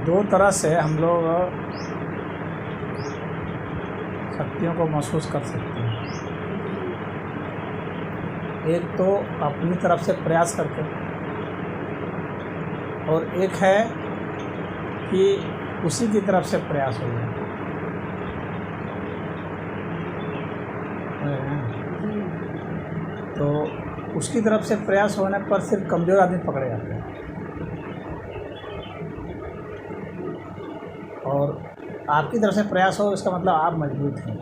दो तरह से हम लोग शक्तियों को महसूस कर सकते हैं। एक तो अपनी तरफ से प्रयास करके, और एक है कि उसी की तरफ से प्रयास हो जाए। तो उसकी तरफ से प्रयास होने पर सिर्फ कमज़ोर आदमी पकड़े जाते हैं, और आपकी तरफ से प्रयास हो इसका मतलब आप मजबूत हैं।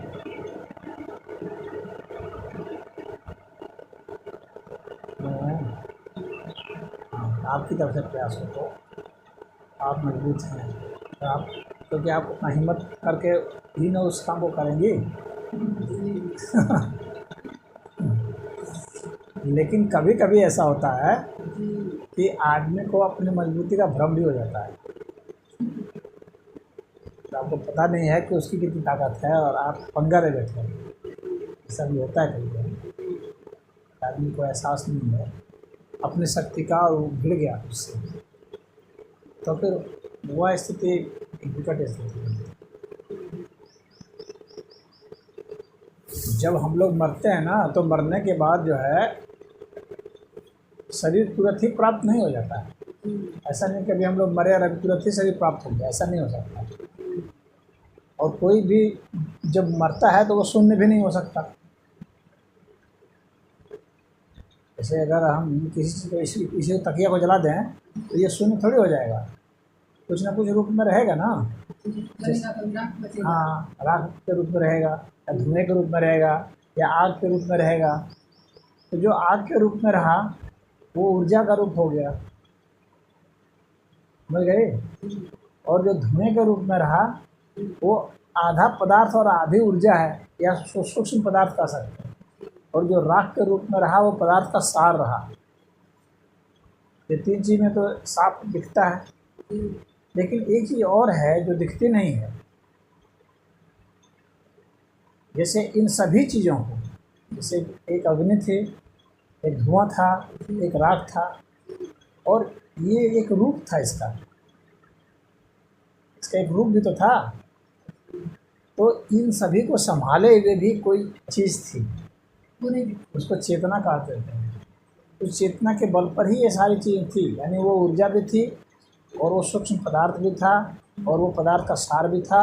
आपकी तरफ से प्रयास हो तो आप मजबूत हैं, तो आप, क्योंकि आप उतना हिम्मत करके ही ना उस काम को करेंगे। लेकिन कभी कभी ऐसा होता है कि आदमी को अपनी मजबूती का भ्रम भी हो जाता है। तो आपको पता नहीं है कि उसकी कितनी ताकत है और आप पंगा ले बैठे हैं। ऐसा भी होता है कभी कभी, आदमी को एहसास नहीं है अपनी शक्ति का और वो भिड़ गया उससे, तो फिर वह स्थिति एक विकट स्थिति है। जब हम लोग मरते हैं ना, तो मरने के बाद जो है शरीर तुरंत ही प्राप्त नहीं हो जाता है। ऐसा नहीं कि अभी हम लोग मरे और अभी तुरंत ही शरीर प्राप्त हो गया, ऐसा नहीं हो सकता। और कोई भी जब मरता है तो वो शून्य भी नहीं हो सकता। जैसे अगर हम किसी तकिया को जला दें तो ये शून्य थोड़ी हो जाएगा, कुछ ना कुछ रूप में रहेगा ना। हाँ, राख के रूप में रहेगा, या धुएं के रूप में रहेगा, या आग के रूप में रहेगा। तो जो आग के रूप में रहा वो ऊर्जा का रूप हो गया, समझ गए। और जो धुएं के रूप में रहा वो आधा पदार्थ और आधी ऊर्जा है, या सूक्ष्म पदार्थ कह सकते हैं। और जो राख के रूप में रहा वो पदार्थ का सार रहा। ये तीन चीज़ में तो साफ दिखता है, लेकिन एक चीज़ और है जो दिखती नहीं है। जैसे इन सभी चीज़ों को, जैसे एक अग्नि थी, एक धुआं था, एक राख था, और ये एक रूप था इसका एक रूप भी तो था। तो इन सभी को संभाले हुए भी कोई चीज़ थी, उसको चेतना कहते थे। उस चेतना के बल पर ही ये सारी चीज़ें थी, यानी वो ऊर्जा भी थी, और वो सूक्ष्म पदार्थ भी था, और वो पदार्थ का सार भी था,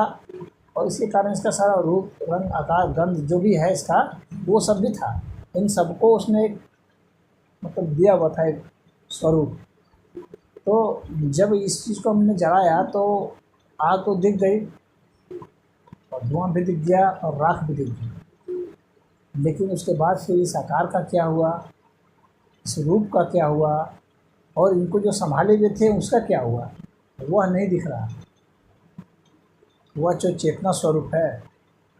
और इसके कारण इसका सारा रूप, रंग, आकार, गंध जो भी है इसका, वो सब भी था। इन सबको उसने एक मतलब दिया हुआ था, एक स्वरूप। तो जब इस चीज़ को हमने जलाया तो आग तो दिख गई, और धुआं भी दिख गया, और राख भी दिख गई। लेकिन उसके बाद फिर इस आकार का क्या हुआ, इस रूप का क्या हुआ, और इनको जो संभाले हुए थे उसका क्या हुआ, वह नहीं दिख रहा। वह जो चेतना स्वरूप है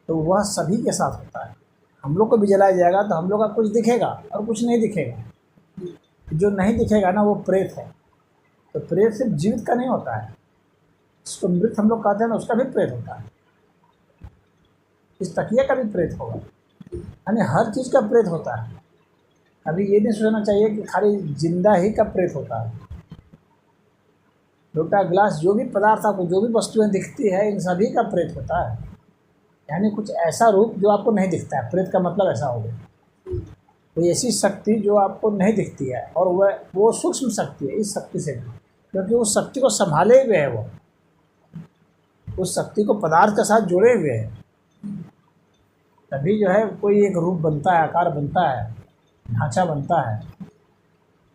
तो वह सभी के साथ होता है। हम लोग को भी जलाया जाएगा तो हम लोग का कुछ दिखेगा और कुछ नहीं दिखेगा। जो नहीं दिखेगा ना वो प्रेत है। तो प्रेत सिर्फ जीवित का नहीं होता है, जिसको मृत हम लोग कहते हैं ना, उसका भी प्रेत होता है। इस तकिया का भी प्रेत होगा, यानी हर चीज़ का प्रेत होता है। अभी ये नहीं सोचना चाहिए कि खाली जिंदा ही का प्रेत होता है। लोटा, गिलास, जो भी पदार्थ आपको, जो भी वस्तुएं दिखती है, इन सभी का प्रेत होता है। यानी कुछ ऐसा रूप जो आपको नहीं दिखता है। प्रेत का मतलब ऐसा हो गया, कोई ऐसी शक्ति जो आपको नहीं दिखती है, और वह वो सूक्ष्म शक्ति है। इस शक्ति से, क्योंकि उस शक्ति को संभाले हुए है, वो उस शक्ति को पदार्थ के साथ जुड़े हुए है, तभी जो है कोई एक रूप बनता है, आकार बनता है, ढांचा बनता है।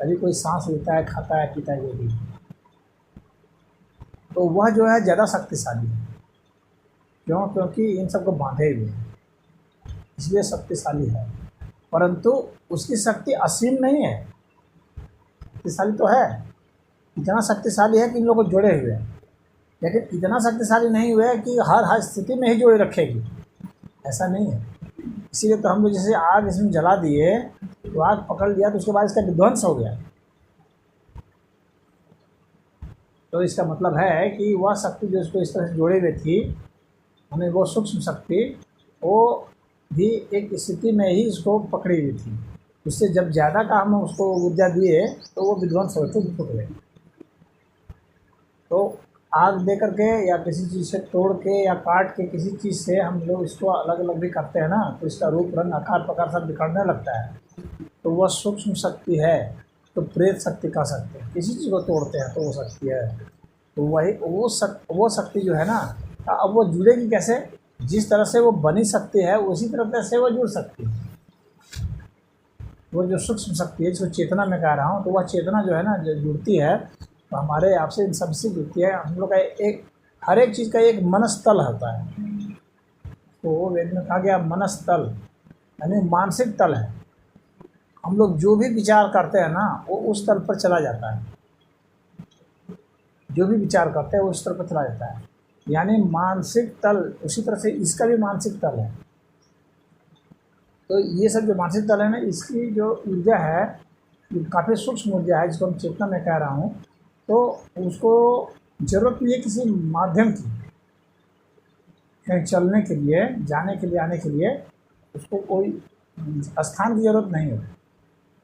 तभी कोई सांस लेता है, खाता है, पीता है, जो भी। तो वह जो है ज़्यादा शक्तिशाली है। क्यों? क्योंकि इन सबको बांधे हुए हैं, इसलिए शक्तिशाली है। परंतु उसकी शक्ति असीम नहीं है। शक्तिशाली तो है, इतना शक्तिशाली है कि इन लोगों को जोड़े हुए हैं, लेकिन इतना शक्तिशाली नहीं हुआ है कि हर स्थिति में ही जोड़े रखेगी, ऐसा नहीं है। इसीलिए तो हम लोग जैसे आग इसमें जला दिए तो आग पकड़ लिया, तो उसके बाद इसका विध्वंस हो गया। तो इसका मतलब है कि वह शक्ति जो इसको इस तरह से जोड़े हुए थी, हमें वो सूक्ष्म शक्ति, वो भी एक स्थिति में ही इसको पकड़ी हुई थी। उससे जब ज़्यादा का हम उसको ऊर्जा दिए तो वो विध्वंस होते फूट गए। तो आग दे करके या किसी चीज़ से तोड़ के या काट के किसी चीज़ से हम लोग इसको अलग अलग भी करते हैं ना, तो इसका रूप रंग आकार प्रकार सब बिखरने लगता है, तो वह सूक्ष्म शक्ति है। तो प्रेत शक्ति कह सकते हैं, किसी चीज़ को तोड़ते हैं तो वो शक्ति है। तो वही वो शक्ति जो है ना, अब वो जुड़ेगी कैसे? जिस तरह से वो बनी शक्ति है उसी तरह से वो जुड़ सकती है। वो जो सूक्ष्म शक्ति है जिसको चेतना में कह रहा हूँ, तो वह चेतना जो है ना, जो जुड़ती है तो हमारे आपसे इन सबसे जुड़ती है। हम लोग का एक हर एक चीज़ का एक मनस्तल होता है, तो वेद में कहा गया मनस्तल यानी मानसिक तल है। हम लोग जो भी विचार करते हैं ना वो उस तल पर चला जाता है, जो भी विचार करते हैं वो उस तल पर चला जाता है, यानी मानसिक तल। उसी तरह से इसका भी मानसिक तल है। तो ये सब जो मानसिक तल है ना, इसकी जो ऊर्जा है काफ़ी सूक्ष्म ऊर्जा है, जिसको हम चेतना में कह रहा हूँ। तो उसको ज़रूरत नहीं है किसी माध्यम की, कहीं चलने के लिए, जाने के लिए, आने के लिए उसको कोई स्थान की ज़रूरत नहीं है,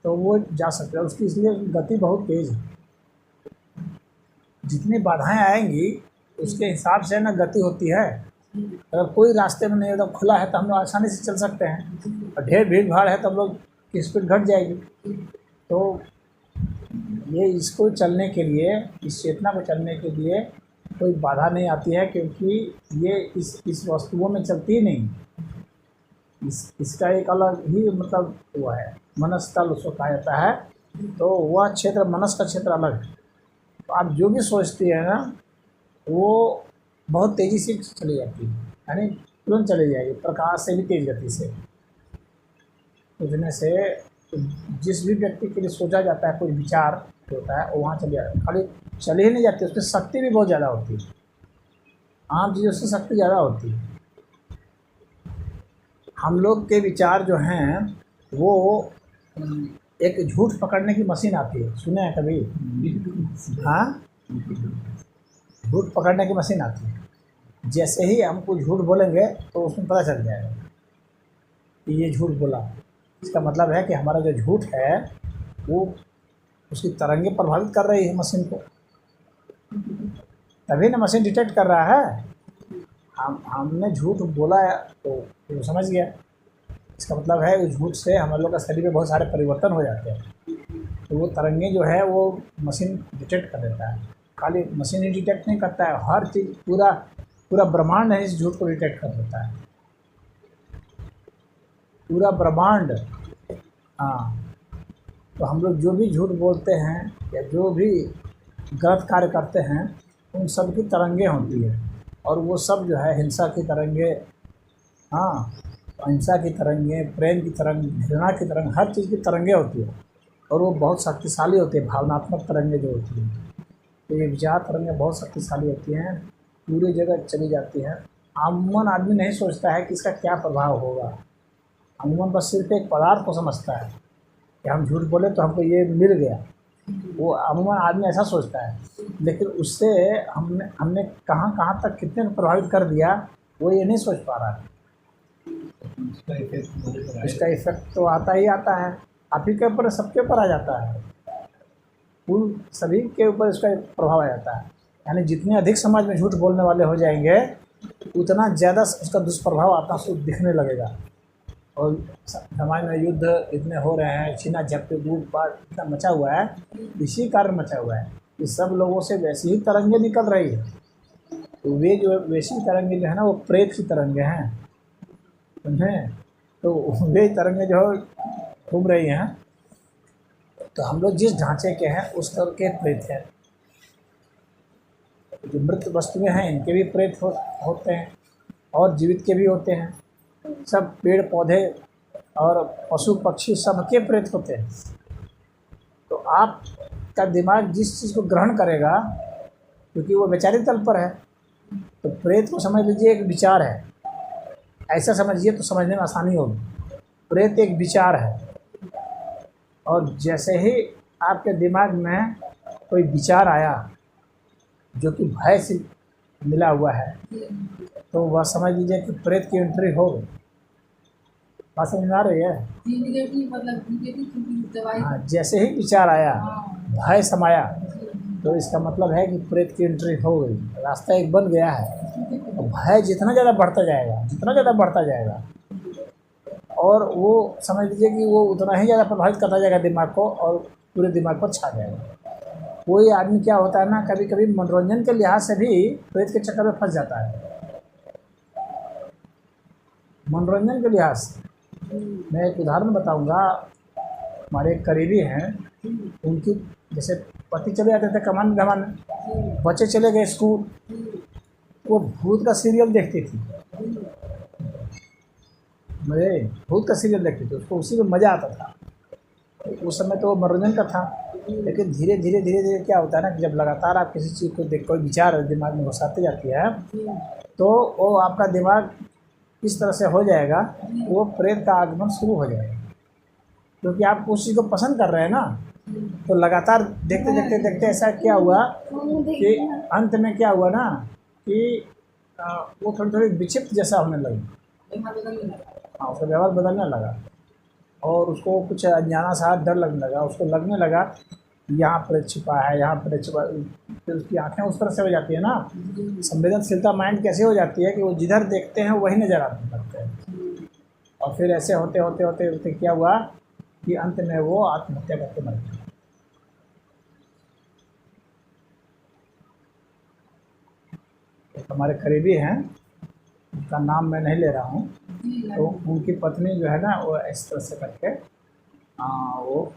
तो वो जा सकता है। उसकी इसलिए गति बहुत तेज़ है। जितनी बाधाएं आएंगी उसके हिसाब से ना गति होती है। अगर कोई रास्ते में नहीं एकदम खुला है तो हम लोग आसानी से चल सकते हैं, और ढेर भीड़ भाड़ है तो हम लोग की स्पीड घट जाएगी। तो ये इसको चलने के लिए, इस चेतना को चलने के लिए कोई बाधा नहीं आती है, क्योंकि ये इस वस्तुओं में चलती ही नहीं। इसका एक अलग ही मतलब हुआ है, मनस्तल उसको कहा जाता है। तो वह क्षेत्र, मनस का क्षेत्र अलग है। तो आप जो भी सोचती है ना वो बहुत तेज़ी से चली जाती है, यानी तुरंत चली जाएगी, प्रकाश से भी तेज़ गति से। सोचने से जिस भी व्यक्ति के लिए सोचा जाता है कोई विचार होता है वो वहाँ चले जाता है। खाली चली ही नहीं जाती, उसकी शक्ति भी बहुत ज़्यादा होती है। आम चीज़ों से शक्ति ज़्यादा होती है। हम लोग के विचार जो हैं वो एक झूठ पकड़ने की मशीन आती है, सुने हैं कभी? हाँ, झूठ पकड़ने की मशीन आती है। जैसे ही हम कुछ झूठ बोलेंगे तो उसमें पता चल जाएगा कि ये झूठ बोला। इसका मतलब है कि हमारा जो झूठ है वो उसकी तरंगें प्रभावित कर रही है मशीन को, तभी ना मशीन डिटेक्ट कर रहा है। हमने झूठ बोला तो वो समझ गया। इसका मतलब है उस झूठ से हम लोग का शरीर में बहुत सारे परिवर्तन हो जाते हैं। तो वो तरंगें जो है वो मशीन डिटेक्ट कर देता है। खाली मशीन ही डिटेक्ट नहीं करता है, हर चीज़, पूरा ब्रह्मांड है इस झूठ को डिटेक्ट कर देता है, पूरा ब्रह्मांड। हाँ, तो हम लोग जो भी झूठ बोलते हैं या जो भी गलत कार्य करते हैं उन सब की तरंगें होती है, और वो सब जो है हिंसा की तरंगें, हाँ, अहिंसा की तरंगें, प्रेम की तरंग, घृणा की तरंग, हर चीज़ की तरंगें होती है, और वो बहुत शक्तिशाली होती है। भावनात्मक तरंगें जो होती हैं, तो ये विचार तरंगें बहुत शक्तिशाली होती हैं, पूरी जगह चली जाती हैं। अमूमन आदमी नहीं सोचता है कि इसका क्या प्रभाव होगा। अमूमन बस सिर्फ एक पदार्थ को समझता है कि हम झूठ बोले तो हमको ये मिल गया, वो अमूमन आदमी ऐसा सोचता है। लेकिन उससे हमने कहाँ तक कितने को प्रभावित कर दिया वो ये नहीं सोच पा रहा है। इसका इफेक्ट तो आता ही आता है, आप ही के ऊपर, सबके ऊपर आ जाता है, उन सभी के ऊपर इसका प्रभाव आ जाता है। यानी जितने अधिक समाज में झूठ बोलने वाले हो जाएंगे उतना ज़्यादा उसका दुष्प्रभाव आता दिखने लगेगा। और समाज में युद्ध इतने हो रहे हैं, छीना झपटी, लूटपाट इतना मचा हुआ है, इसी कारण मचा हुआ है कि सब लोगों से वैसी ही तरंगें निकल रही है। तो वे जो वैसी तरंगें जो है ना वो प्रेत की तरंगें हैं, समझें? तो वे तरंगें जो घूम रही हैं, तो हम लोग जिस ढांचे के हैं उस तरह के प्रेत हैं। जो मृत वस्तुएं हैं इनके भी प्रेत होते हैं, और जीवित के भी होते हैं। सब पेड़ पौधे और पशु पक्षी सबके प्रेत होते हैं। तो आपका दिमाग जिस चीज़ को ग्रहण करेगा, क्योंकि वो वैचारिक तल पर है, तो प्रेत को समझ लीजिए एक विचार है, ऐसा समझिए तो समझने में आसानी होगी। प्रेत एक विचार है, और जैसे ही आपके दिमाग में कोई विचार आया जो कि भय से मिला हुआ है, तो वह समझ लीजिए कि प्रेत की एंट्री हो गई। बात समझ में आ रही है? मतलब हाँ, जैसे ही विचार आया, भय समाया, तो इसका मतलब है कि प्रेत की एंट्री हो गई, रास्ता एक बन गया है। तो भय जितना ज़्यादा बढ़ता जाएगा, जितना ज़्यादा बढ़ता जाएगा, और वो समझ लीजिए कि वो उतना ही ज़्यादा प्रभावित करता जाएगा दिमाग को, और पूरे दिमाग पर छा जाएगा। कोई आदमी क्या होता है ना, कभी कभी मनोरंजन के लिहाज से भी प्रेत के चक्कर में फंस जाता है। मनोरंजन के लिहाज से मैं एक उदाहरण बताऊंगा। हमारे एक करीबी हैं, उनकी जैसे पति चले जाते थे कमान धमान, बच्चे चले गए स्कूल, वो भूत का सीरियल देखती थी। मुझे भूत का सीरियल देखती थी, उसको उसी में मज़ा आता था। उस समय तो वो मनोरंजन का था, लेकिन धीरे धीरे क्या होता है ना कि जब लगातार आप किसी चीज़ को देख, कोई विचार दिमाग में घुसाते जाती है, तो वो आपका दिमाग इस तरह से हो जाएगा, वो प्रेत का आगमन शुरू हो जाएगा। क्योंकि आप उस चीज़ को पसंद कर रहे हैं ना, तो लगातार देखते ऐसा क्या हुआ कि अंत में क्या हुआ ना कि वो थोड़ी विक्षिप्त जैसा होने लगी। हाँ, उसका व्यवहार बदलने लगा, और उसको कुछ अनजाना सा डर लगने लगा। उसको लगने लगा यहाँ पर छिपा है, यहाँ पर छिपा। फिर उसकी आंखें उस तरह से हो जाती है ना, संवेदनशीलता माइंड कैसे हो जाती है कि वो जिधर देखते हैं वही नज़र आने लगते हैं। और फिर ऐसे होते क्या हुआ कि अंत में वो आत्महत्या करके मर गया। हमारे करीबी हैं, उनका नाम मैं नहीं ले रहा हूँ, तो उनकी पत्नी जो है ना, वो इस तरह से करके वो,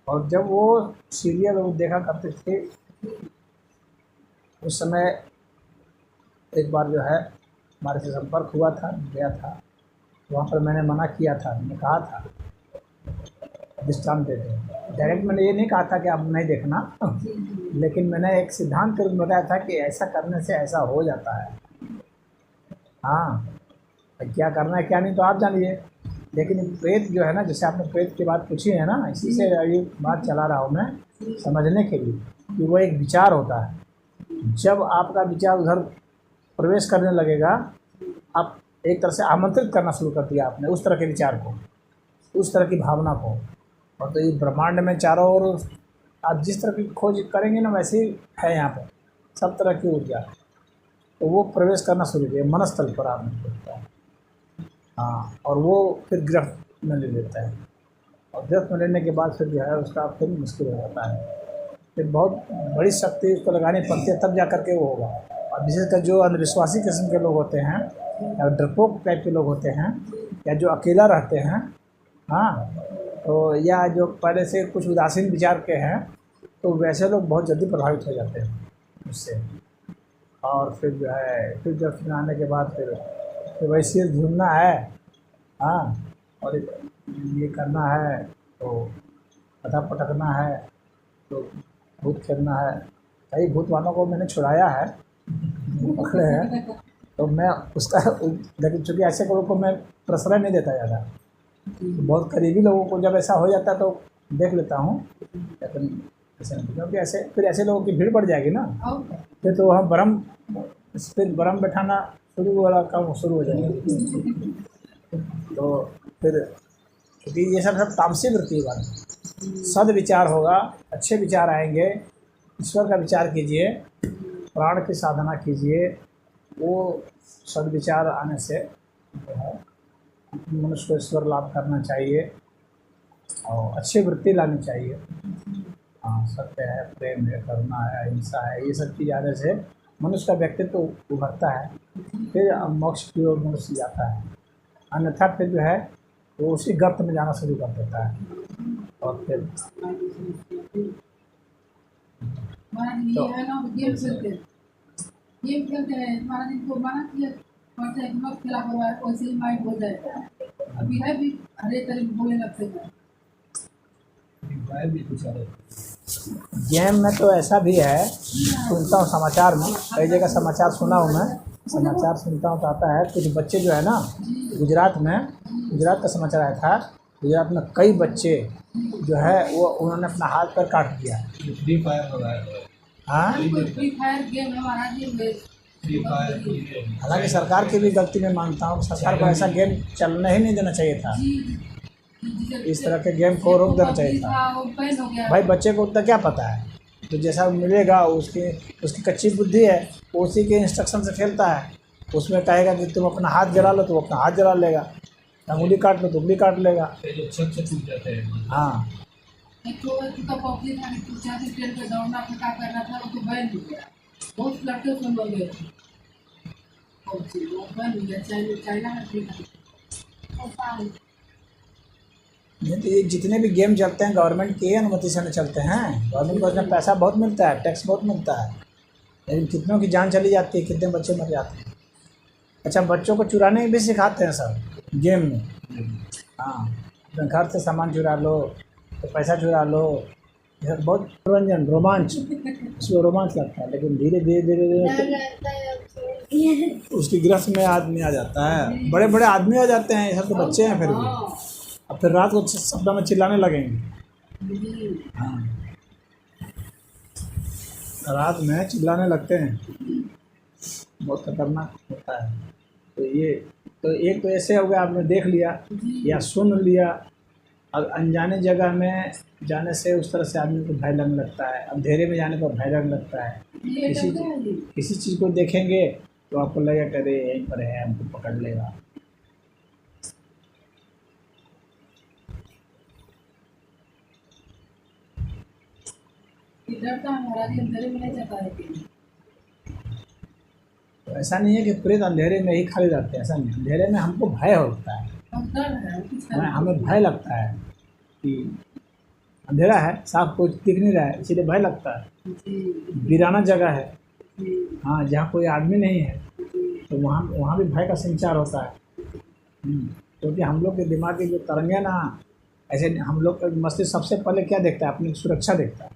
और जब वो सीरियल वो देखा करते थे, उस समय एक बार जो है हमारे से संपर्क हुआ था, गया था, वहाँ पर मैंने मना किया था, मैंने कहा था विश्राम दे दें। डायरेक्ट मैंने ये नहीं कहा था कि आप नहीं देखना, लेकिन मैंने एक सिद्धांत के रूप में बताया था कि ऐसा करने से ऐसा हो जाता है। हाँ, क्या करना है क्या नहीं तो आप जानिए, लेकिन प्रेत जो है ना, जैसे आपने प्रेत की बात पूछी है ना, इसी से ये बात चला रहा हूँ मैं समझने के लिए कि वो एक विचार होता है। जब आपका विचार उधर प्रवेश करने लगेगा, आप एक तरह से आमंत्रित करना शुरू कर दिया आपने उस तरह के विचार को, उस तरह की भावना को। और तो ये ब्रह्मांड में चारों ओर आप जिस तरह की खोज करेंगे ना, वैसे ही है यहाँ पर सब तरह की ऊर्जा, तो वो प्रवेश करना शुरू किया मनस्तल पर आपने सोचता है। हाँ, और वो फिर गिरफ्त में ले लेता है, और गिरफ्त में लेने के बाद फिर जो है उसका फिर मुश्किल हो जाता है। फिर बहुत बड़ी शक्ति उसको लगानी पड़ती है, तब जा करके वो होगा। और विशेषकर जो अंधविश्वासी किस्म के लोग होते हैं, या डरपोक टाइप के लोग होते हैं, या जो अकेला रहते हैं, हाँ, तो या जो पहले से कुछ उदासीन विचार के हैं, तो वैसे लोग बहुत जल्दी प्रभावित हो जाते हैं उससे। और फिर जो है फिर गिरफ्त में आने के बाद फिर वही सिर झूमना है, हाँ, और ये करना है, तो पता पटकना है, तो भूत खेलना है। कई भूत वालों को मैंने छुड़ाया है, पकड़े हैं, तो मैं उसका, लेकिन चूँकि ऐसे लोगों को मैं प्रश्रय नहीं देता ज़्यादा, तो बहुत करीबी लोगों को जब ऐसा हो जाता है तो देख लेता हूँ, लेकिन ऐसे नहीं, क्योंकि ऐसे फिर ऐसे लोगों की भीड़ बढ़ जाएगी ना, फिर तो हम भरम बैठाना शुरू वाला काम शुरू हो जाएगा। तो फिर क्योंकि ये सब तामसी वृत्ति वाला सद विचार होगा, अच्छे विचार आएंगे, ईश्वर का विचार कीजिए, प्राण की साधना कीजिए, वो सदविचार आने से जो है मनुष्य को ईश्वर लाभ करना चाहिए और अच्छी वृत्ति लानी चाहिए। हाँ, सत्य है, प्रेम है, करुणा है, अहिंसा है, ये सब चीज़ आने से मनुष्य का व्यक्तित्व उभरता है, फिर मोक्ष की ओर मनुष्य जाता है। अन्यथा फिर जो है वो उसी गर्त में जाना शुरू कर देता है। और फिर गेम खेलते हैं, महाराज इनको मना किया मत खेला करो, वैसे ही माइंड हो जाएगा। अभी है भी हरे तरह बोलने लगते हैं। गेम में तो ऐसा भी है, सुनता हूँ समाचार में, कई जगह समाचार सुना हूँ मैं, समाचार सुनता हूँ तो आता है कुछ बच्चे जो है ना, गुजरात का समाचार आया था, गुजरात में कई बच्चे जो है वो उन्होंने अपना हाथ पैर काट दिया। फ्री फायर हो रहा है। हाँ, फ्री फायर गेम है महाराज, हालांकि सरकार की भी गलती मैं मानता हूँ, सरकार को ऐसा गेम चलने ही नहीं देना चाहिए था, इस तरह के गेम को रोक देना चाहिए था। भाई बच्चे को उतना क्या पता है, तो जैसा मिलेगा उसकी उसकी कच्ची बुद्धि है, वो उसी के इंस्ट्रक्शन से खेलता है। उसमें कहेगा कि तुम अपना हाथ जला लो तो वो अपना हाथ जला लेगा, उंगली काट लो तो उंगली काट लेगा। जो छत से टूट जाते हैं। हाँ एक तो पब्लिक था कि 4 ट्रेन पे दौड़ना फेंका करना था, वो तो बैन हो गया। बहुत लड़के उसमें मर गए थे। PUBG वो बैन हो गया, चाइना में फ्री था। नहीं तो ये जितने भी गेम चलते हैं गवर्नमेंट की अनुमति से नहीं चलते हैं। गवर्नमेंट को उसमें पैसा बहुत मिलता है, टैक्स बहुत मिलता है, लेकिन कितनों की जान चली जाती है, कितने बच्चे मर जाते हैं। अच्छा, बच्चों को चुराने भी सिखाते हैं सब गेम में। हाँ, अपने घर से सामान चुरा लो तो पैसा चुरा लो, यह बहुत मनोरंजन रोमांच, उसमें रोमांच लगता है। लेकिन धीरे धीरे धीरे धीरे उसकी गिरफ्त में आदमी आ जाता है, बड़े बड़े आदमी आ जाते हैं, ये सब तो बच्चे हैं फिर भी। अब फिर रात को सपना में चिल्लाने लगेंगे। हाँ, रात में चिल्लाने लगते हैं, बहुत खतरनाक होता है। तो ये तो एक तो ऐसे हो गया, आपने देख लिया या सुन लिया। अब अनजाने जगह में जाने से उस तरह से आदमी को भय लगने लगता है, अंधेरे में जाने पर भय लगने लगता है। किसी चीज़ को देखेंगे तो आपको लगेगा कि अरे यहीं पर है, हमको पकड़ लेगा। डरता है महाराज, अंधेरे में नहीं जाता है। तो ऐसा नहीं है कि प्रेत अंधेरे में ही खाली रहते हैं, ऐसा नहीं। अंधेरे में हमको भय होता है, डर है, हमें भय लगता है कि अंधेरा है, साफ कुछ दिख नहीं रहा है, इसीलिए भय लगता है। वीराना जगह है, हाँ, जहाँ कोई आदमी नहीं है, तो वहाँ वहाँ भी भय का संचार होता है। क्योंकि हम लोग के दिमाग की जो तरंगें ना, ऐसे हम लोग का मस्तिष्क सबसे पहले क्या देखता है, अपनी सुरक्षा देखता है,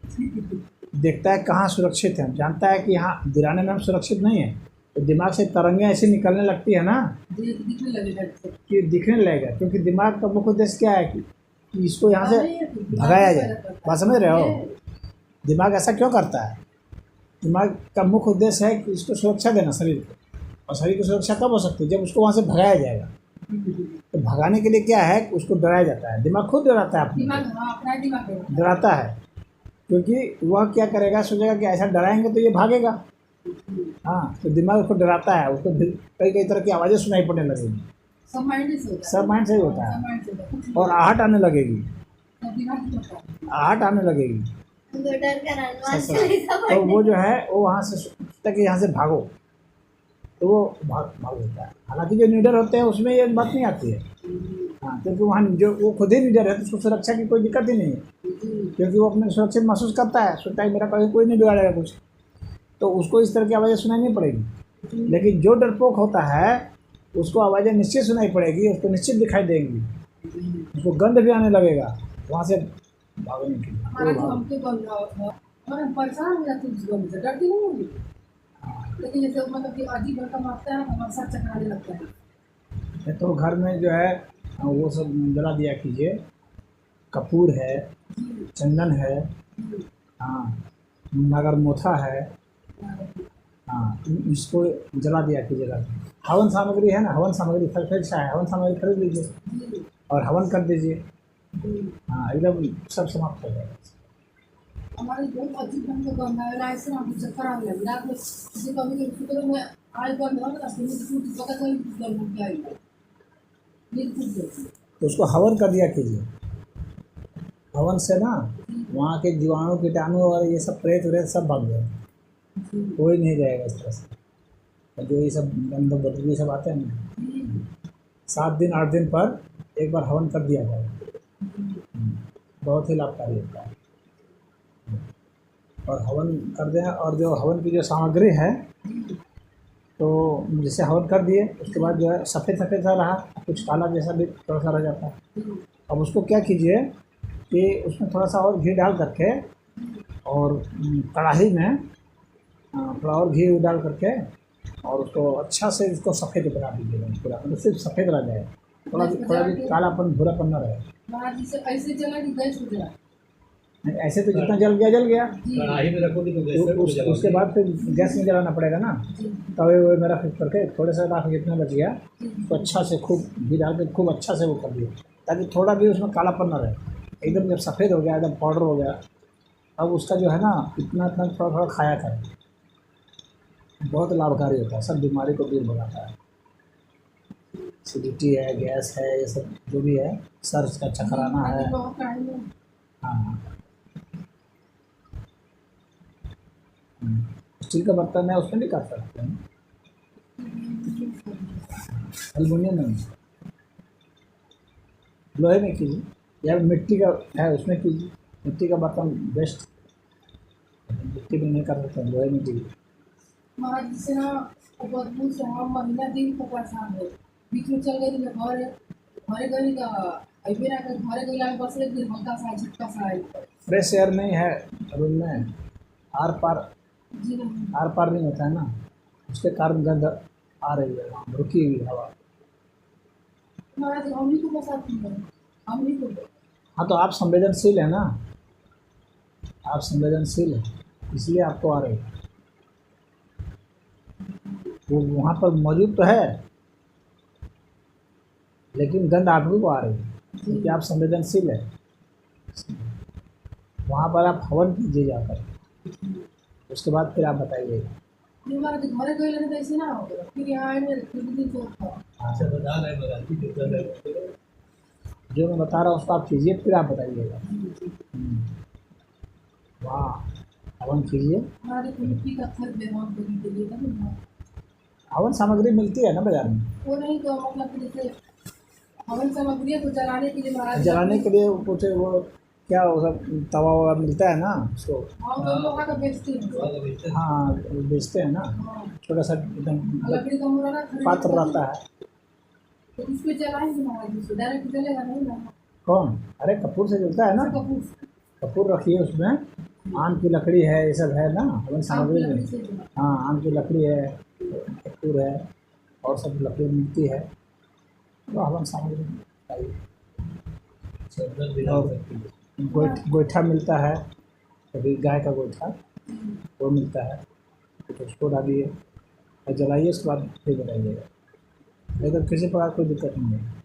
देखता है कहाँ सुरक्षित है। हम जानता है कि यहाँ वीराने में हम सुरक्षित नहीं है, तो दिमाग से तरंगें ऐसे निकलने लगती है ना दिखने लगेगा कि दिखने लगेगा। क्योंकि दिमाग का मुख्य उद्देश्य क्या है कि इसको यहाँ से भगाया जाए। बात समझ रहे हो? दिमाग ऐसा क्यों करता है? दिमाग का मुख्य उद्देश्य है कि इसको सुरक्षा देना शरीर को, और शरीर की सुरक्षा कब हो सकती है? जब उसको वहाँ से भगाया जाएगा। तो भगाने के लिए क्या है कि उसको डराया जाता है। दिमाग खुद डराता है, अपने डराता है, क्योंकि वह क्या करेगा, सोचेगा कि ऐसा डराएंगे तो ये भागेगा। हाँ, तो दिमाग उसको डराता है, उसको कई कई तरह की आवाज़ें सुनाई पड़ने लगेगी। सब माइंड से ही होता है। और आहट आने लगेगी, आहट आने लगेगी। तो वो जो है वो वहाँ से सोचता है कि यहाँ से भागो, तो वो भाग होता है। हालांकि जो लीडर होते हैं उसमें ये बात नहीं आती है। हाँ, क्योंकि वहाँ जो वो खुद ही लीडर है, तो उसको सुरक्षा की कोई दिक्कत ही नहीं है, क्योंकि वो अपने सुरक्षित महसूस करता है, सोचता है मेरा कोई नहीं बिगाड़ेगा कुछ, तो उसको इस तरह की आवाज़ें सुनाई नहीं पड़ेगी। लेकिन जो डरपोक होता है उसको आवाज़ें निश्चित सुनाई पड़ेगी, उसको निश्चित दिखाई देंगी, उसको गंध भी आने लगेगा वहाँ से भागने के लिए। परेशान हो जाते उस गंध से, डरती नहीं होगी, लेकिन जैसे मतलब कि अजीब भड़कम आता है, हमारे साथ चकराने लगता है। तो घर में जो है वो सब जला दिया कीजिए, कपूर है, चंदन है, हाँ, नगरमोथा है, हाँ, इसको जला दिया कीजिएगा। हवन सामग्री है ना, हवन सामग्री खरीद है, हवन सामग्री खरीद लीजिए और हवन कर दीजिए। हाँ, एकदम सब समाप्त हो जाएगा। हमारे बहुत अजीब ढंग से गंदा है, ऐसे ना मुझे खराब लग रहा है। किसी कभी शुक्र में आज बंद हो ना, तो पता चल गंद क्या है, तो उसको हवन कर दिया कीजिए। हवन से ना वहाँ के जीवाणु कीटाणु और ये सब प्रेत व्रेत सब भाग जाएगा, कोई नहीं रहेगा इस तरह से। जो ये सब गंध बदबू सब आते हैं ना, 7 दिन 8 दिन पर एक बार हवन कर दिया जाएगा, बहुत ही लाभकारी होता है। और हवन कर दें, और जो हवन की जो सामग्री है, तो जैसे हवन कर दिए उसके बाद जो है सफ़ेद सफ़ेद सा रहा, कुछ काला जैसा भी थोड़ा सा रह जाता है। अब उसको क्या कीजिए कि उसमें थोड़ा सा और घी डाल करके, और कढ़ाई में थोड़ा और घी डाल करके, और उसको अच्छा से इसको सफ़ेद बना दीजिएगा पूरा, मतलब सिर्फ सफ़ेद रह जाए, थोड़ा भी कालापन भूरापन न रहे। ऐसे जला कि गैस हो जाए, ऐसे तो जितना जल गया कढ़ाई में रखोगे तो गैस पे जला उसके बाद फिर गैस में जलाना पड़ेगा ना। तवे वो मेरा फिक्स करके थोड़े से राख जितना बच गया तो अच्छा से खूब घी डाल के खूब अच्छा से वो कर दिया, ताकि थोड़ा भी उसमें कालापन ना रहे। एकदम जब सफ़ेद हो गया, एकदम पाउडर हो गया, अब उसका जो है ना इतना इतना थोड़ा थोड़ा खाया करें, बहुत लाभकारी होता है, सब बीमारी को दूर भगाता है। एसिडिटी है, गैस है, ये सब जो भी है, सर का चकराना है। हाँ। स्टील का बर्तन है उसमें नहीं कर सकते हैं, एल्युमिनियम में, लोहे में कीजिए, या मिट्टी का है उसमें कीजिए, मिट्टी का बर्तन बेस्ट। मिट्टी में नहीं कर सकते, लोहे में कीजिए। महाराज जिसे ना बदबू से हम महीना दिन को परेशान है, बीच में चल गई घर घरे गई का अभी ना घरे गई लाग बस एक दिन हल्का सा झटका सा आई। फ्रेश एयर नहीं है रूम में, आर पार जी नहीं आर पार नहीं होता है ना, उसके कारण गंध आ रही है, वहाँ रुकी हुई हवा। महाराज हम ही को बसाती है, हम ही को। हाँ तो आप संवेदनशील है ना, आप संवेदनशील है इसलिए आपको आ रही है। वो वहाँ पर मौजूद तो है लेकिन गंध आप ही को आ रही है क्योंकि आप संवेदनशील है। वहाँ पर आप हवन कीजिए जाकर, उसके बाद फिर आप बताइएगा। नहीं महाराज घरे गई लेने तो ऐसे ना होगा, फिर यहाँ आए मेरे फिर दिन तो था। अच्छा बता रहे हैं बता दी जो कर रहे हैं। जो मैं बता रहा हूँ उसको आप कीजिए फिर आप बताइएगा। वहाँ हवन कीजिए। हमारे को मिट्टी का खत व्यवहार करने के लिए ना हवन सामग्री मिलती है ना बाजार में, वो नहीं तो मतलब कि जैसे हवन सामग्री को जलाने के लिए महाराज जलाने के लिए कुछ वो क्या वो सब तवा ववा मिलता है ना उसको। हाँ वो लोहा का बेचते हैं। बहुत बेहतर। हाँ वो बेचते हैं ना, हाँ छोटा सा एकदम लकड़ी का मुरादा पात्र रहता है। तो उस पे जलाएंगे महाराज, उसको डायरेक्ट जलेगा नहीं ना। कौन? अरे कपूर से जलता है ना, कपूर कपूर रखिए उसमें, आम की लकड़ी है, ये सब है ना हवन सामग्री में। से जला। हाँ आम की लकड़ी है, कपूर है और सब लकड़ी मिलती है, तो हवन सामग्री चाहिए। चंदन भी डाल सकती है। गोईठा मिलता है, कभी गाय का गोईठा वो मिलता है, तो उसको डालिए और जलाइए, उसके बाद फिर बनाइएगा, नहीं तो किसी प्रकार कोई दिक्कत नहीं है।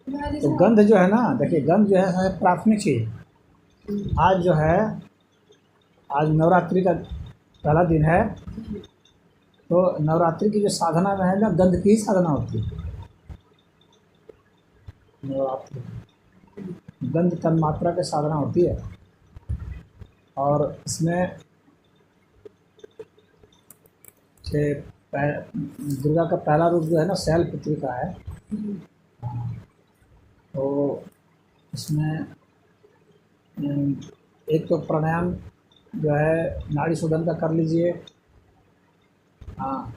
महाराज तो गंध जो है ना, देखिए गंध जो है प्राथमिक चीज। आज जो है, आज नवरात्रि का पहला दिन है, तो नवरात्रि की जो साधना में है ना, गंध की ही साधना होती है। नवरात्रि गंध तन्मात्रा की साधना होती है, और इसमें दुर्गा का पहला रूप जो है ना शैलपुत्री का है। तो इसमें एक तो प्राणायाम जो है नाड़ी शोधन का कर लीजिए। हाँ,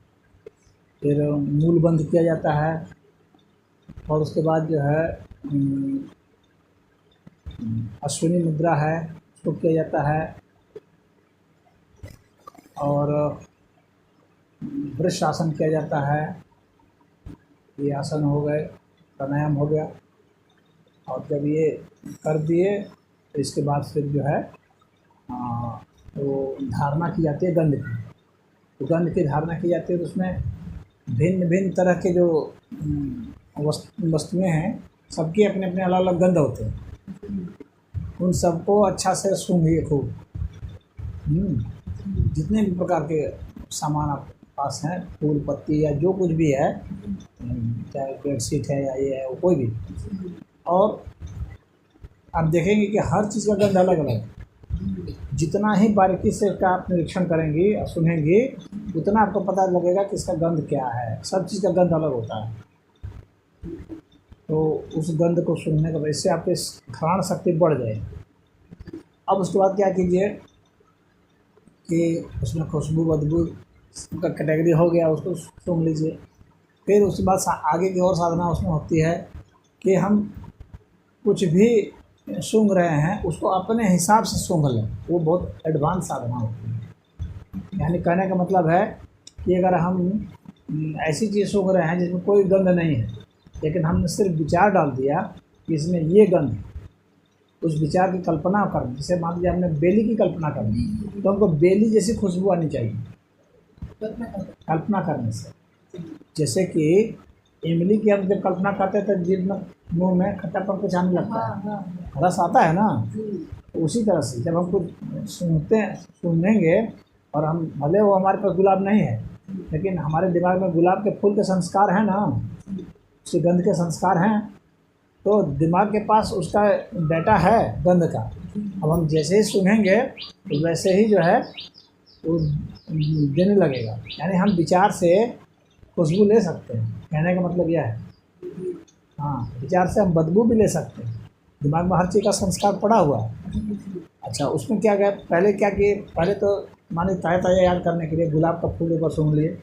फिर मूल बंध किया जाता है, और उसके बाद जो है अश्विनी मुद्रा है उसको किया जाता है, और वृक्ष आसन किया जाता है। ये आसन हो गए, प्राणायाम हो गया, और जब ये कर दिए तो इसके बाद फिर जो है तो धारणा की जाती है गंध की। तो गंध की धारणा की जाती है, तो उसमें भिन्न भिन्न तरह के जो वस्तुएं हैं, सबके अपने अपने अलग अलग गंध होते हैं। उन सबको अच्छा से सूंघिए खूब। जितने भी प्रकार के सामान आपके पास हैं, फूल पत्ती या जो कुछ भी है, चाहे बेडशीट है या ये है, वो कोई भी, और आप देखेंगे कि हर चीज़ का गंध अलग अलग है। जितना ही बारीकी से इसका आप निरीक्षण करेंगी और सुनेंगी, उतना आपको पता लगेगा कि इसका गंध क्या है। सब चीज़ का गंध अलग होता है। तो उस गंध को सुनने के बाद इससे आपकी घ्राण शक्ति बढ़ जाएगी। अब उसके बाद क्या कीजिए कि उसमें खुशबू बदबू का कैटेगरी हो गया, उसको सूंघ लीजिए। फिर उसके बाद आगे की और साधना उसमें होती है कि हम कुछ भी सूंघ रहे हैं उसको अपने हिसाब से सूंघ लें। वो बहुत एडवांस साधना होती है। यानी कहने का मतलब है कि अगर हम ऐसी चीज़ सूंघ रहे हैं जिसमें कोई गंध नहीं है, लेकिन हमने सिर्फ विचार डाल दिया कि इसमें ये गंध है, उस विचार की कल्पना करनी। जैसे मान लीजिए हमने बेली की कल्पना करनी, तो हमको बेली जैसी खुशबू आनी चाहिए कल्पना करने से। जैसे कि इमली की हम जब कल्पना करते हैं तो जीभ में मुंह में खट्टापन कुछ आने लगता हाँ है, हाँ रस आता है ना। जी तो उसी तरह से जब हम कुछ सुनेंगे और हम भले वो हमारे पास गुलाब नहीं है, लेकिन हमारे दिमाग में गुलाब के फूल के संस्कार हैं ना, उसकी गंध के संस्कार हैं, तो दिमाग के पास उसका डाटा है गंध का। अब हम जैसे ही सूंघेंगे तो वैसे ही जो है वो देने लगेगा। यानी हम विचार से खुशबू ले सकते हैं, कहने का मतलब यह है। हाँ, विचार से हम बदबू भी ले सकते हैं, दिमाग में हर चीज़ का संस्कार पड़ा हुआ है। अच्छा, उसमें क्या गया, पहले क्या किए, पहले तो माने ताज़ा ताज़ा याद करने के लिए गुलाब का फूल एक बार सूंघ लिए,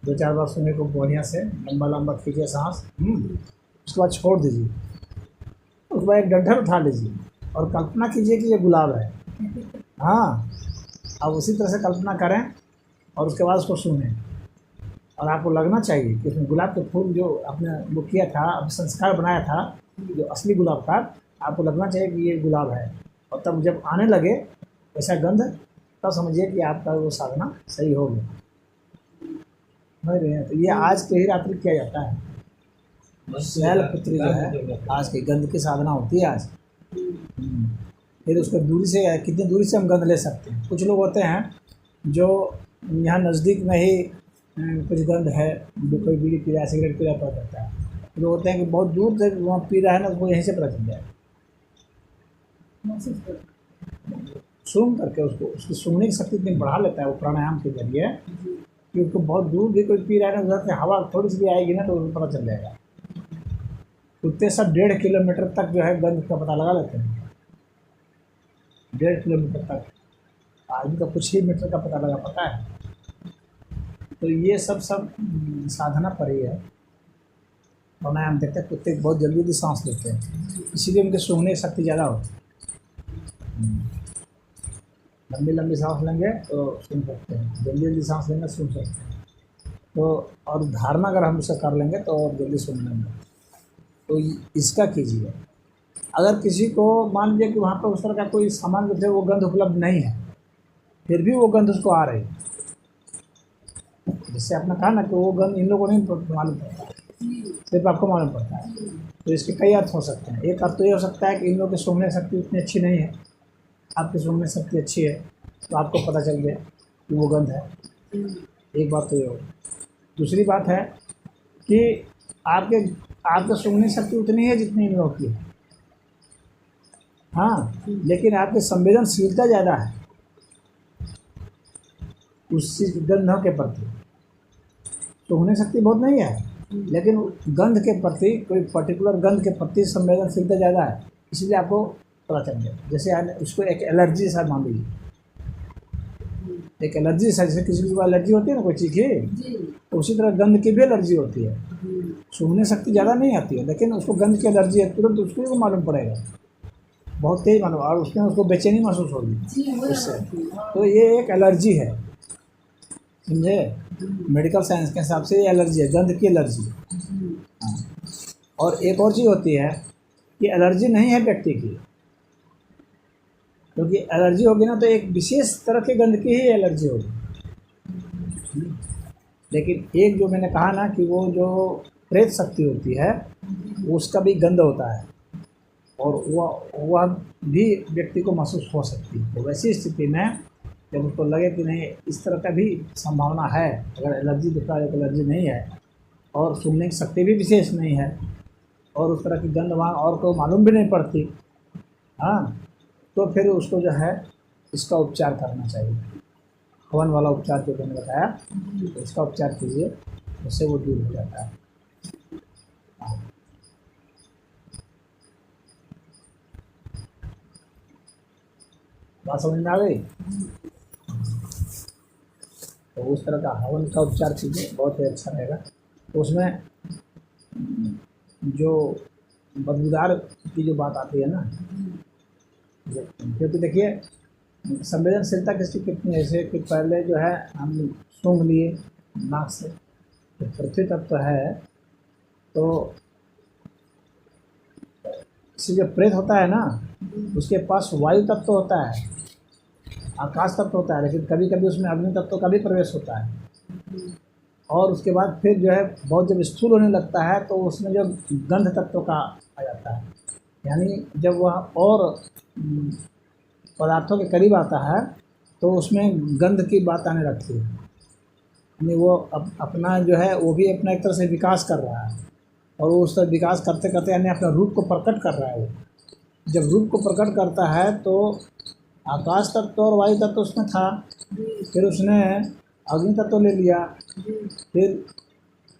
2-4 बार सूंघे को बढ़िया से लंबा लंबा खींचे सांस, उसके बाद छोड़ दीजिए। उसके बाद एक डंठल उठा लीजिए और कल्पना कीजिए कि ये गुलाब है। हाँ, अब उसी तरह से कल्पना करें और उसके बाद उसको सूंघें, और आपको लगना चाहिए कि उसमें गुलाब के फूल जो आपने वो किया था, अब संस्कार बनाया था जो असली गुलाब का, आपको लगना चाहिए कि ये गुलाब है। और तब जब आने लगे ऐसा गंध, तब समझिए कि आपका वो साधना सही हो गया। समझ रहे हैं? तो ये आज के ही रात्रि किया जाता है। शैलपुत्री जो है आज की गंध की साधना होती है आज। फिर उसको दूरी से, कितनी दूरी से हम गंध ले सकते हैं। कुछ लोग होते हैं जो यहाँ नज़दीक में ही कुछ गंध है, जो कोई बीड़ी पी रहा है, सिगरेट पी रहा है, पता करता है। लोग होते हैं कि बहुत दूर से वहाँ पी रहा है ना, उसको यहीं से पता चल जाए, महसूस कर सूंघ करके उसको, उसकी सूंघने की शक्ति इतनी बढ़ा लेता है वो प्राणायाम के जरिए कि उसको बहुत दूर भी कोई पी रहा है ना, उधर से हवा थोड़ी सी भी आएगी ना तो उसको पता चल जाएगा। कुत्ते सब 1.5 किलोमीटर तक जो है गंध का पता लगा लेते हैं, 1.5 किलोमीटर तक। आदमी का कुछ ही मीटर का पता लगा पाता है। तो ये सब साधना पर ही है। प्राणायाम देखते हैं कुत्ते बहुत जल्दी सांस लेते हैं, इसीलिए उनके सूंघने की शक्ति ज़्यादा होती है। लंबी लंबी सांस लेंगे तो सूंघ सकते हैं, जल्दी जल्दी सांस लेंगे सूंघ सकते हैं। तो और धारणा अगर हम उसे कर लेंगे तो और जल्दी सूंघ लेंगे। तो इसका कीजिए। अगर किसी को मान लीजिए कि वहाँ पर उस तरह का कोई सामान जो है वो गंध उपलब्ध नहीं है, फिर भी वो गंध उसको आ रही है, जैसे आपने कहा ना कि वो गंध इन लोगों को नहीं मालूम पड़ता, सिर्फ आपको मालूम पड़ता है। तो इसके कई अर्थ हो सकते हैं। एक अर्थ तो ये हो सकता है कि इन लोगों की सूंघने शक्ति उतनी अच्छी नहीं है, आपकी सूंघने शक्ति अच्छी है तो आपको पता चल गया कि वो गंध है। एक बात तो ये हो। दूसरी बात है कि आपके सूंघने शक्ति उतनी है जितनी इन लोगों की है, हाँ, लेकिन आपकी संवेदनशीलता ज़्यादा है उस चीज़ गंधों के प्रति। सूंघने शक्ति बहुत नहीं है, लेकिन गंध के प्रति, कोई पर्टिकुलर गंध के प्रति संवेदनशीलता ज़्यादा है, इसलिए आपको पता चल गया। जैसे उसको एक एलर्जी जैसा मान लीजिए, एक एलर्जी जैसा, जैसे किसी को एलर्जी होती है ना कोई चीज़ की, तो उसी तरह गंध की भी एलर्जी होती है। सूंघने शक्ति ज़्यादा नहीं आती है, लेकिन उसको गंध की एलर्जी है, तुरंत उसको भी मालूम पड़ेगा, बहुत तेज मालूम, और उसमें उसको बेचैनी महसूस होगी उससे। तो ये एक एलर्जी है, समझे? मेडिकल साइंस के हिसाब से ये एलर्जी है, गंध की एलर्जी। हाँ। और एक और चीज़ होती है कि एलर्जी नहीं है व्यक्ति की, क्योंकि एलर्जी होगी ना तो एक विशेष तरह के गंध की ही एलर्जी होगी। लेकिन एक जो मैंने कहा ना कि वो जो प्रेत शक्ति होती है उसका भी गंध होता है, और वह भी व्यक्ति को महसूस हो सकती है। तो वैसी स्थिति में जब उसको लगे कि नहीं इस तरह का भी संभावना है, अगर एलर्जी दूसरा एक एलर्जी नहीं है और सुनने की शक्ति भी विशेष नहीं है और उस तरह की गंध वहाँ और को मालूम भी नहीं पड़ती, हाँ, तो फिर उसको जो है इसका उपचार करना चाहिए। हवन वाला उपचार जो मैंने बताया, तो इसका उपचार कीजिए, उससे वो दूर हो जाता है। बात समझ में आ गई? तो उस तरह का हवन का उपचार कीजिए, बहुत ही अच्छा रहेगा। तो उसमें जो बदबूदार की जो बात आती है ना, क्योंकि देखिए संवेदनशीलता किसकी कितनी है, जैसे कि पहले जो है हम सूंघ लिए नाक से, तो पृथ्वी तत्व है, तो इसी जो प्रेत होता है ना उसके पास वायु तत्व होता है, आकाश तत्व होता है, लेकिन कभी कभी उसमें अग्नि तत्व का भी प्रवेश होता है। और उसके बाद फिर जो है बहुत जब स्थूल होने लगता है तो उसमें जो गंध तत्व का आ जाता है, यानी जब वह और पदार्थों के करीब आता है तो उसमें गंध की बात आने लगती है, यानी वो अपना जो है वो भी अपना एक तरह से विकास कर रहा है, और वो उस तरह विकास करते करते यानी अपना रूप को प्रकट कर रहा है। वो जब रूप को प्रकट करता है तो आकाश तत्व और वायु तत्व उसमें था, फिर उसने अग्नि तत्व ले लिया, फिर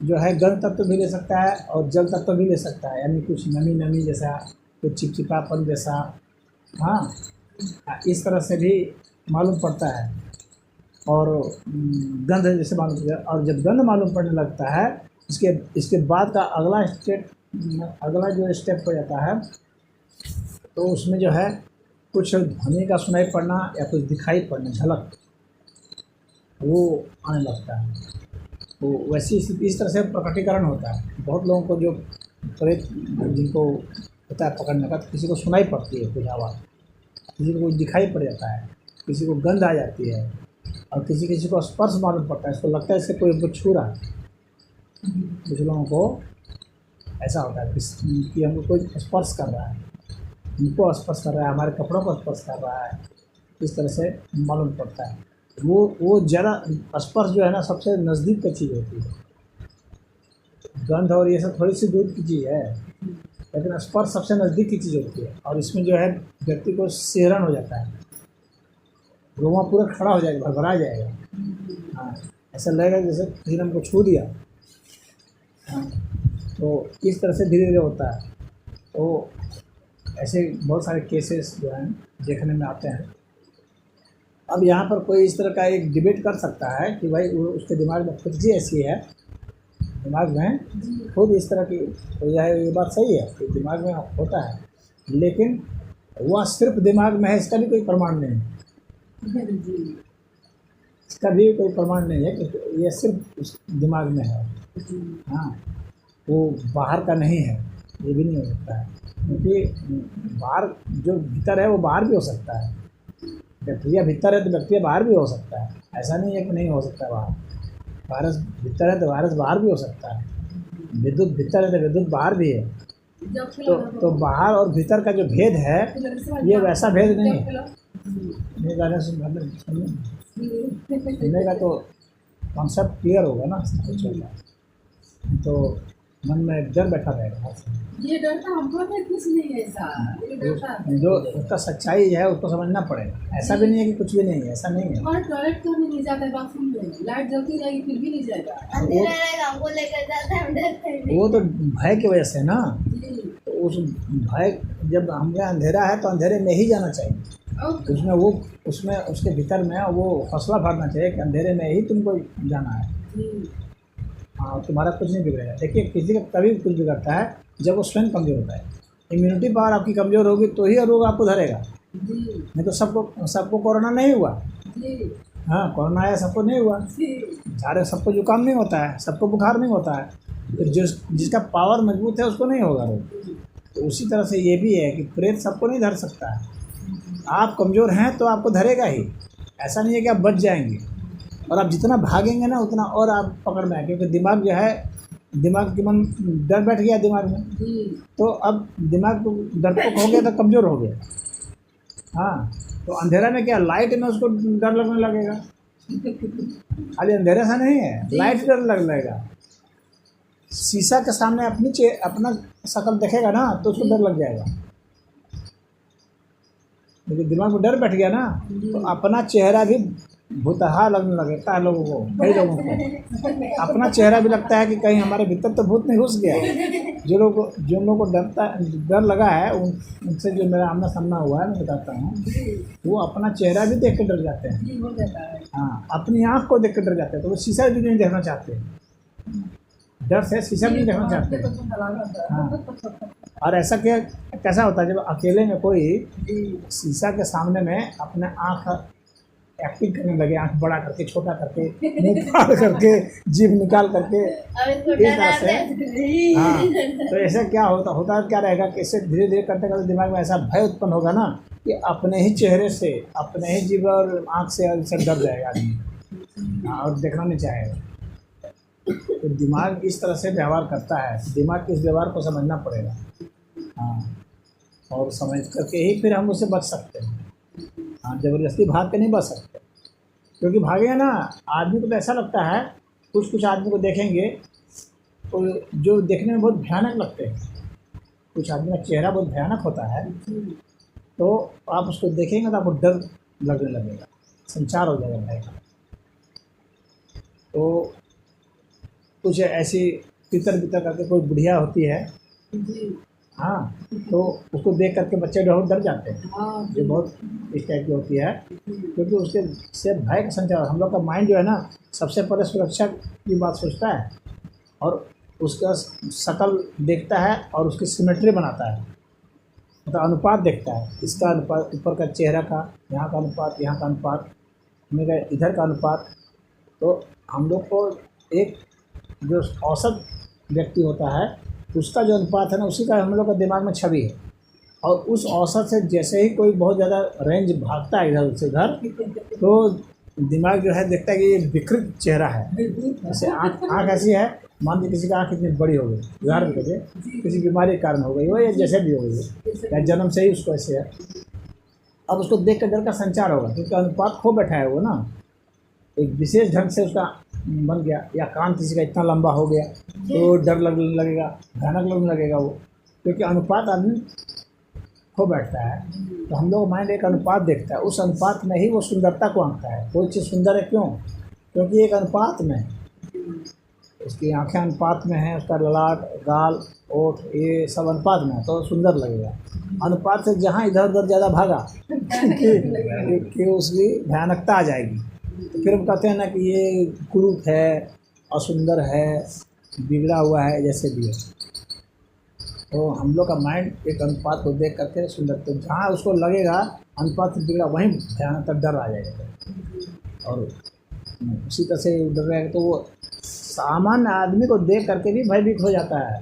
जो है गंध तत्व भी ले सकता है और जल तत्व भी ले सकता है, यानी कुछ नमी नमी जैसा, कुछ चिपचिपापन जैसा, हाँ इस तरह से भी मालूम पड़ता है। और गंध जैसे मालूम पड़ता है, और जब गंध मालूम पड़ने लगता है इसके बाद का अगला जो स्टेप हो जाता है तो उसमें जो है कुछ ध्वनि का सुनाई पड़ना या कुछ दिखाई पड़ना, झलक, वो आने लगता है। तो वैसी इस तरह से प्रकटीकरण होता है। बहुत लोगों को जो प्रेत जिनको होता है पकड़ने का, तो किसी को सुनाई पड़ती है कुछ आवाज़, किसी को कुछ दिखाई पड़ जाता है, किसी को गंध आ जाती है, और किसी को स्पर्श मालूम पड़ता है, इसको लगता है इससे कोई हमको छू रहा है। कुछ लोगों को ऐसा होता है कि हमको कोई स्पर्श कर रहा है, हमको स्पर्श कर रहा है, हमारे कपड़ों को स्पर्श कर रहा है, इस तरह से मालूम पड़ता है। वो ज़रा स्पर्श जो है ना सबसे नज़दीक की चीज़ होती है। गंध और ये सब थोड़ी सी दूर की चीज़ है, लेकिन स्पर्श सबसे नज़दीक की चीज़ होती है। और इसमें जो है व्यक्ति को सिहरन हो जाता है, रोमा पूरा खड़ा हो जाएगा, भरभरा जाएगा, हाँ ऐसा लगेगा जैसे किसी ने हमको छू दिया। तो इस तरह से धीरे धीरे होता है। तो ऐसे बहुत सारे केसेस जो हैं देखने में आते हैं। अब यहाँ पर कोई इस तरह का एक डिबेट कर सकता है कि भाई उसके दिमाग में खुद ही ऐसी है, दिमाग में खुद इस तरह की, तो ये बात सही है कि दिमाग में होता है, लेकिन वह सिर्फ दिमाग में है इसका भी कोई प्रमाण नहीं है। इसका भी कोई प्रमाण नहीं है कि ये सिर्फ उस दिमाग में है, हाँ वो बाहर का नहीं है, ये भी नहीं हो सकता है। क्योंकि बाहर जो भीतर है वो बाहर भी हो सकता है, बैक्टीरिया भीतर है तो बैक्टीरिया बाहर भी हो सकता है, ऐसा नहीं है कि नहीं हो सकता बाहर। वायरस भीतर है तो वायरस बाहर भी हो सकता है, विद्युत भीतर है तो विद्युत बाहर भी है। तो बाहर और भीतर का जो भेद है ये वैसा भेद नहीं है। ये गाने सुनने का तो कॉन्सेप्ट क्लियर होगा ना, कुछ होगा तो मन में डर बैठा रहेगा। ये डरता हमको नहीं, कुछ नहीं है ऐसा, ये डरता जो उसका सच्चाई है उसको समझना पड़ेगा। ऐसा भी नहीं है कि कुछ भी नहीं है, ऐसा नहीं है। और टॉयलेट तो नहीं जाता है, बाथरूम में लाइट जलती रहेगी फिर भी नहीं जाएगा। अंधेरा रहेगा, हमको लेकर जाता है, हम डरते हैं। वो तो भय की वजह से ना, तो उस भय, जब हमें अंधेरा है तो अंधेरे में ही जाना चाहिए। उसमें उसके भीतर में वो हौसला भरना चाहिए कि अंधेरे में ही तुमको जाना है, हाँ तुम्हारा कुछ नहीं बिगड़ेगा। देखिए किसी का कभी कुछ बिगड़ता है जब वो स्वयं कमज़ोर होता है। इम्यूनिटी पावर आपकी कमज़ोर होगी तो ही रोग आपको धरेगा, नहीं तो सबको कोरोना नहीं हुआ। हाँ कोरोना आया, सबको नहीं हुआ, सारे सबको जुकाम नहीं होता है, सबको बुखार नहीं होता है, तो जिसका पावर मजबूत है उसको नहीं होगा रोग। तो उसी तरह से ये भी है कि प्रेत सबको नहीं धर सकता है। आप कमज़ोर हैं तो आपको धरेगा ही, ऐसा नहीं है कि आप बच जाएंगे। और आप जितना भागेंगे ना उतना और आप पकड़ में आए, क्योंकि दिमाग जो है, दिमाग की मन डर बैठ गया दिमाग में, तो अब दिमाग को डरपोक हो गया तो कमज़ोर हो गया। हाँ तो अंधेरा में क्या, लाइट में उसको डर लगने लगेगा। खाली अंधेरे से नहीं है, लाइट डर लगने लगेगा। शीशा के सामने अपना शक्ल देखेगा ना तो उसको डर लग जाएगा। लेकिन दिमाग में डर बैठ गया ना तो अपना चेहरा भी भूतहा लगने लगता है लोगों को। कई लोगों को अपना चेहरा भी लगता है कि कहीं हमारे भीतर तो भूत नहीं घुस गया। जिन लोगों को डर लगा है उनसे जो मेरा आमना सामना हुआ है मैं बताता हूँ, वो अपना चेहरा भी देख कर डर जाते हैं। हाँ अपनी आँख को देख कर डर जाते हैं, तो वो शीशा भी नहीं देखना चाहते, डर से शीशा भी नहीं देखना चाहते। हाँ और ऐसा कैसा होता है जब अकेले में कोई शीशा के सामने में अपने आँख एक्टिंग करने लगे, आँख बड़ा करके, छोटा करके, मुंह फाड़ करके, जीभ निकाल करके, इस तरह से। हाँ तो ऐसे क्या होता क्या रहेगा कि इससे धीरे धीरे करते करते दिमाग में ऐसा भय उत्पन्न होगा ना कि अपने ही चेहरे से, अपने ही जीभ और आँख से डर जाएगा आदमी, और देखना नहीं चाहेगा। तो दिमाग इस तरह से व्यवहार करता है, दिमाग के इस व्यवहार को समझना पड़ेगा। हाँ, और समझ करके ही फिर हम उससे बच सकते हैं। हाँ, ज़बरदस्ती भाग के नहीं बच सकते, क्योंकि भागेगा ना आदमी को तो ऐसा लगता है, कुछ कुछ आदमी को देखेंगे तो जो देखने में बहुत भयानक लगते हैं, कुछ आदमी का चेहरा बहुत भयानक होता है, तो आप उसको देखेंगे तो आपको डर लगने लगेगा, संचार हो जाएगा भय का। तो कुछ ऐसी तितर बितर करके कोई बुढ़िया होती है, हाँ, तो उसको देख करके बच्चे बहुत डर जाते हैं, जो बहुत इस टाइप की होती है, क्योंकि उसके से भय का संचार। हम लोग का माइंड जो है ना, सबसे पहले सुरक्षा की बात सोचता है और उसका शक्ल देखता है और उसकी सिमेट्री बनाता है, मतलब अनुपात देखता है, इसका अनुपात, ऊपर का चेहरा का, यहाँ का अनुपात, यहाँ का अनुपात, मेरा इधर का अनुपात। तो हम लोग को एक जो औसत व्यक्ति होता है उसका जो अनुपात है ना, उसी का हम लोग का दिमाग में छवि है, और उस औसत से जैसे ही कोई बहुत ज़्यादा रेंज भागता है इधर से उधर, तो दिमाग जो है देखता है कि ये विकृत चेहरा है। जैसे आँख ऐसी है, मान लीजिए किसी का आँख इतनी बड़ी हो गई, उदाहरण के लिए किसी बीमारी के कारण हो गई हो या जैसे भी हो गई, या जन्म से ही उसको ऐसे है, अब उसको देख कर डर का संचार होगा, क्योंकि अनुपात खो बैठा है वो ना, एक विशेष ढंग से उसका बन गया। या कान किसी का इतना लंबा हो गया तो डर लगने लगेगा, भयानक लगने लगेगा वो, क्योंकि अनुपात आदमी खो बैठता है। तो हम लोग माइंड एक अनुपात देखता है, उस अनुपात में ही वो सुंदरता को आंकता है। कोई चीज़ सुंदर है क्यों? क्योंकि एक अनुपात में है, उसकी आँखें अनुपात में हैं, उसका ललाट, गाल, ओठ, ये सब अनुपात में है, तो सुंदर लगेगा। अनुपात से जहाँ इधर उधर ज़्यादा भागा कि उसकी भयानकता आ जाएगी। तो फिर हम कहते हैं ना कि ये कुरूप है, असुंदर है, बिगड़ा हुआ है, जैसे भी है। तो हम लोग का माइंड एक अनुपात को देख करके सुंदर, तो जहाँ उसको लगेगा अनुपात से बिगड़ा, वहीं भयानक डर आ जाएगा। और उसी तरह से डर रहेगा तो वो सामान्य आदमी को देख करके भी भयभीत हो जाता है।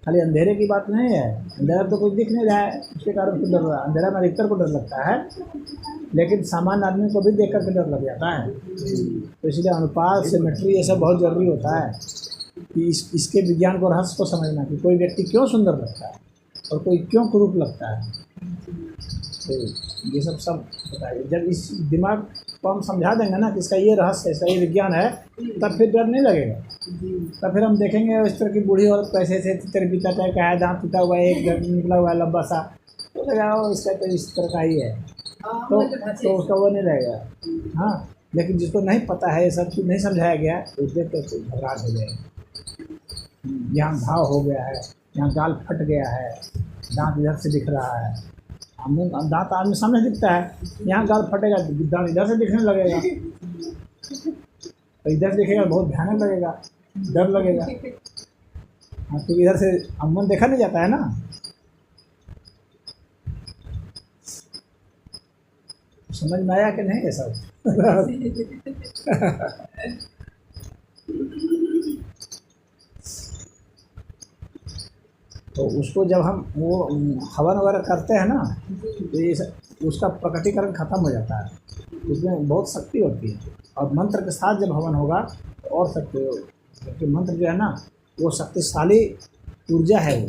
खाली अंधेरे की बात नहीं है, अंधेरा तो कुछ दिख नहीं रहा है, उसके कारण तो डर रहा है। अंधेरा में अधिकतर को डर लगता है, लेकिन सामान्य आदमी को भी देख करके डर लग जाता है। तो इसलिए अनुपात, सिमेट्री, ये सब बहुत ज़रूरी होता है कि इसके विज्ञान को, रहस्य को समझना कि कोई व्यक्ति क्यों सुंदर लगता है और कोई क्यों कुरूप लगता है। तो ये सब बताइए। जब इस दिमाग को हम समझा देंगे ना कि इसका ये रहस्य है, इसका ये विज्ञान है, तब फिर डर नहीं लगेगा। तब फिर हम देखेंगे इस तरह की बूढ़ी औरत कैसे से तेरे पिता टाइप का है, दांत टूटा हुआ है, एक दर्द निकला हुआ है लंबा सा, तो लगा इसका तो इस तरह का ही है, तो उसका वो नहीं रहेगा। हाँ, लेकिन जिसको नहीं पता है, ये सब चीज़ नहीं समझाया गया, तो देख कर घबराहट हो जाएगी। यहाँ घाव हो गया है, यहाँ गाल फट गया है, दांत इधर से दिख रहा है, दांत आदमी सामने दिखता है, यहाँ गाल फटेगा, दांत इधर से दिखने लगेगा, तो इधर दिखेगा बहुत भयानक लगेगा, डर लगेगा। हाँ, तो इधर से अमन देखा नहीं जाता है ना। समझ में आया कि नहीं ये सब? तो उसको जब हम वो हवन वगैरह करते हैं ना, तो ये उसका प्रकटीकरण खत्म हो जाता है, उसमें बहुत शक्ति होती है। और मंत्र के साथ जब हवन होगा तो और शक्ति, क्योंकि मंत्र जो है ना वो शक्तिशाली ऊर्जा है वो,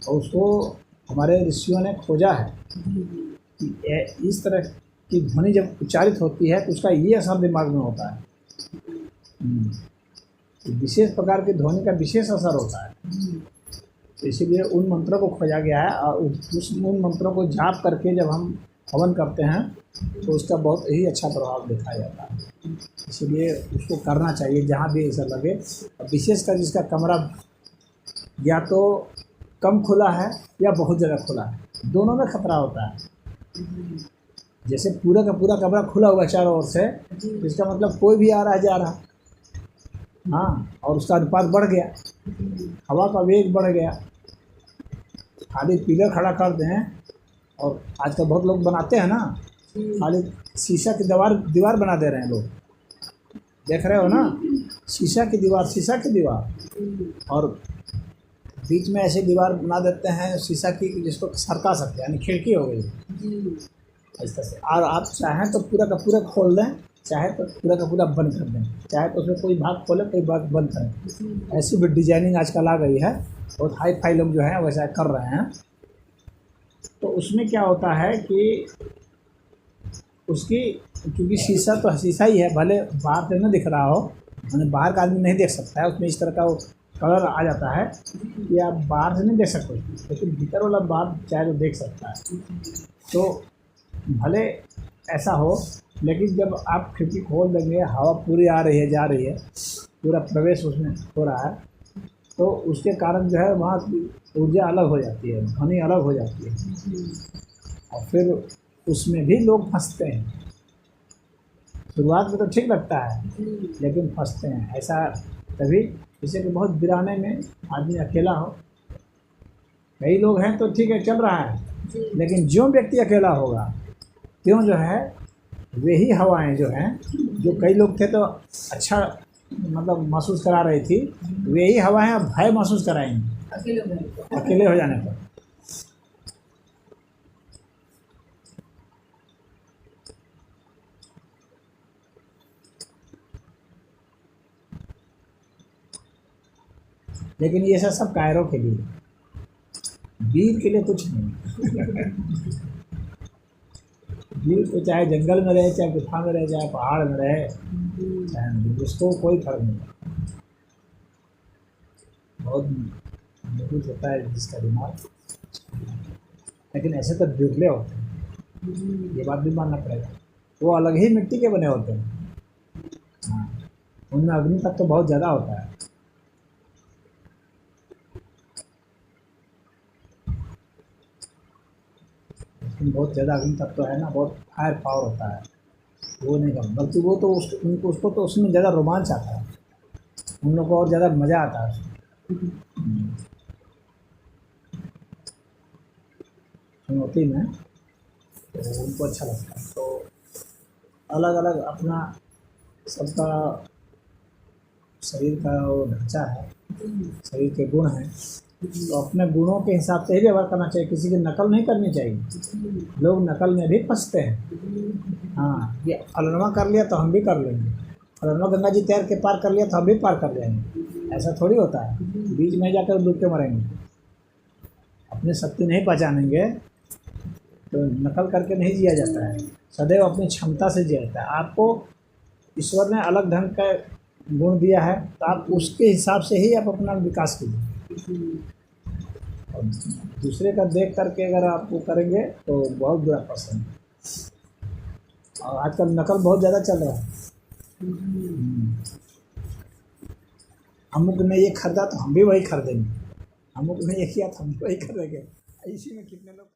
और उसको हमारे ऋषियों ने खोजा है कि इस तरह की ध्वनि जब उच्चारित होती है तो उसका ये असर दिमाग में होता है। विशेष प्रकार की ध्वनि का विशेष असर होता है, तो इसीलिए उन मंत्रों को खोजा गया है। और उन मंत्रों को जाप करके जब हम हवन करते हैं तो उसका बहुत ही अच्छा प्रभाव दिखाया जाता है। इसीलिए उसको करना चाहिए जहाँ भी ऐसा लगे, विशेषकर जिसका कमरा या तो कम खुला है या बहुत ज़्यादा खुला है, दोनों में खतरा होता है। जैसे पूरा का पूरा कमरा खुला हुआ चारों ओर से, इसका मतलब कोई भी आ रहा है जा रहा, हाँ, और उसका अनुपात बढ़ गया, हवा का वेग बढ़ गया। खाली पिलर खड़ा कर दें, और आजकल बहुत लोग बनाते हैं ना, खाली शीशा की दीवार बना दे रहे हैं लोग, देख रहे हो ना, शीशा की दीवार, और बीच में ऐसी दीवार बना देते हैं शीशा की जिसको सरका सकते हैं, यानी खिड़की हो गई इस तरह से। और आप चाहें तो पूरा का पूरा खोल दें चाहे तो पूरा का पूरा बंद कर दें, चाहे तो उसमें कोई भाग खोले कोई भाग बंद करें। ऐसी भी डिजाइनिंग आजकल आ गई है, बहुत हाई फाई लोग जो हैं वैसा कर रहे हैं। तो उसमें क्या होता है कि उसकी, क्योंकि शीशा तो शीशा ही है, भले बाहर से न दिख रहा हो, मैंने बाहर का आदमी नहीं देख सकता है, उसमें इस तरह का वो कलर आ जाता है कि आप बाहर से नहीं देख सकते, लेकिन भीतर वाला बात चाहे तो देख सकता है। तो भले ऐसा हो, लेकिन जब आप खिड़की खोल देंगे, हवा पूरी आ रही है जा रही है, पूरा प्रवेश उसमें हो रहा है, तो उसके कारण जो है वहाँ की ऊर्जा अलग हो जाती है, ध्वनि अलग हो जाती है, और फिर उसमें भी लोग फंसते हैं। शुरुआत में तो ठीक लगता है, लेकिन फंसते हैं। ऐसा तभी, जैसे कि बहुत वीराने में आदमी अकेला हो, कई लोग हैं तो ठीक है चल रहा है, लेकिन जो व्यक्ति अकेला होगा त्यों जो है वही हवाएं जो हैं, जो कई लोग थे तो अच्छा मतलब महसूस करा रही थी, वही हवाएं अब भय महसूस कराएंगी अकेले हो जाने पर। लेकिन ये सब कायरों के लिए, वीर के लिए कुछ नहीं। वीर तो चाहे जंगल में रहे, चाहे गुफा में रहे, चाहे पहाड़ में रहे, चाहे उसको कोई फर्क नहीं पड़ता। बहुत मजबूत होता है जिसका दिमाग, लेकिन ऐसे तो बिरले होते हैं, ये बात भी मानना पड़ेगा। वो अलग ही मिट्टी के बने होते हैं, हाँ, उनमें अग्नि तत्व तो बहुत ज़्यादा होता है। लेकिन बहुत ज़्यादा अग्नि तत्व तो है ना, बहुत फायर पावर होता है, वो नहीं कम, बल्कि वो तो उसको तो उसमें ज़्यादा रोमांच आता है, उन लोगों को और ज़्यादा मज़ा आता है चुनौती में, तो उनको अच्छा लगता है। तो अलग अलग अपना सबका शरीर का वो ढांचा है, शरीर के गुण हैं, तो अपने गुणों के हिसाब से ही व्यवहार करना चाहिए, किसी की नकल नहीं करनी चाहिए। लोग नकल में भी फंसते हैं, हाँ, ये फलनवा कर लिया तो हम भी कर लेंगे, फलनवा गंगा जी तैर के पार कर लिया तो हम भी पार कर लेंगे, ऐसा थोड़ी होता है। बीच में जाकर डूब के मरेंगे, अपनी शक्ति नहीं पहचानेंगे तो नकल करके नहीं जिया जाता है, सदैव अपनी क्षमता से जिया जाता है। आपको ईश्वर ने अलग ढंग का गुण दिया है, तो आप उसके हिसाब से ही आप अपना विकास कीजिए, और दूसरे का देख करके अगर आप वो करेंगे तो बहुत बुरा पसंद है। और आजकल नकल बहुत ज़्यादा चल रहा है, अमुक ने ये खरीदा तो हम भी वही खरीदेंगे, अमुक ने ये किया तो हम वही खरीदेंगे, इसी में कितने लोग